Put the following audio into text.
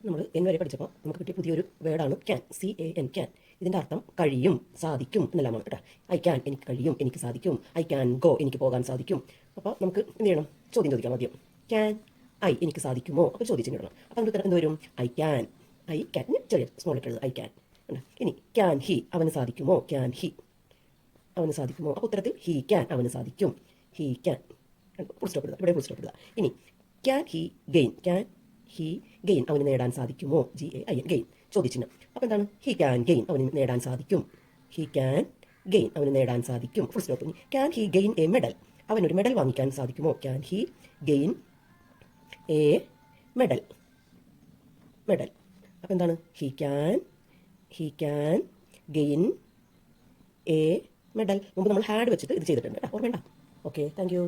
നമ്മൾ എൻ വരെ പഠിച്ചപ്പോൾ നമുക്ക് കിട്ടിയ പുതിയൊരു വേർഡാണ് ക്യാൻ, CAN, ക്യാൻ. ഇതിൻ്റെ അർത്ഥം കഴിയും, സാധിക്കും എന്നെല്ലാമാണ് കേട്ടോ. ഐ ക്യാൻ, എനിക്ക് കഴിയും, എനിക്ക് സാധിക്കും. ഐ ക്യാൻ ഗോ, എനിക്ക് പോകാൻ സാധിക്കും. അപ്പോൾ നമുക്ക് എന്ത് ചെയ്യണം? ചോദ്യം ചോദിക്കാം ആദ്യം. ക്യാൻ ഐ, എനിക്ക് സാധിക്കുമോ? അപ്പോൾ ചോദിച്ചിടണം. അപ്പോൾ നമുക്ക് എന്ത് വരും? I can. ഐ ക്യാൻ ചെറിയ സ്മോൾ ലെറ്റർ ഐ ക്യാൻ. ഇനി ക്യാൻ ഹി, അവന് സാധിക്കുമോ? ക്യാൻ ഹി, അവന് സാധിക്കുമോ? അപ്പോൾ ഉത്തരത്തിൽ ഹി ക്യാൻ, അവന് സാധിക്കും. He can. ഫുൾ സ്റ്റോപ്പ് ഇടുക, ഇവിടെ ഫുൾ സ്റ്റോപ്പ് ഇടുക. ഇനി can he gain, can he gain, അവന് നേടാൻ സാധിക്കുമോ? GAIN, ഗെയിൻ ചോദിച്ചിന്. അപ്പോൾ എന്താണ്? ഹി ക്യാൻ ഗെയിൻ, അവന് നേടാൻ സാധിക്കും. ഹി ക്യാൻ ഗെയിൻ, അവന് നേടാൻ സാധിക്കും. Full stop. ഇനി can he gain a medal, അവനൊരു മെഡൽ വാങ്ങിക്കാൻ സാധിക്കുമോ? Can he gain a medal, medal. അപ്പോൾ എന്താണ്? He can gain a medal. മുമ്പ് നമ്മൾ ഹാഡ് വെച്ചിട്ട് ഇത് ചെയ്തിട്ടുണ്ട് കേട്ടോ, ഓർമ്മ വേണ്ട. Okay, thank U.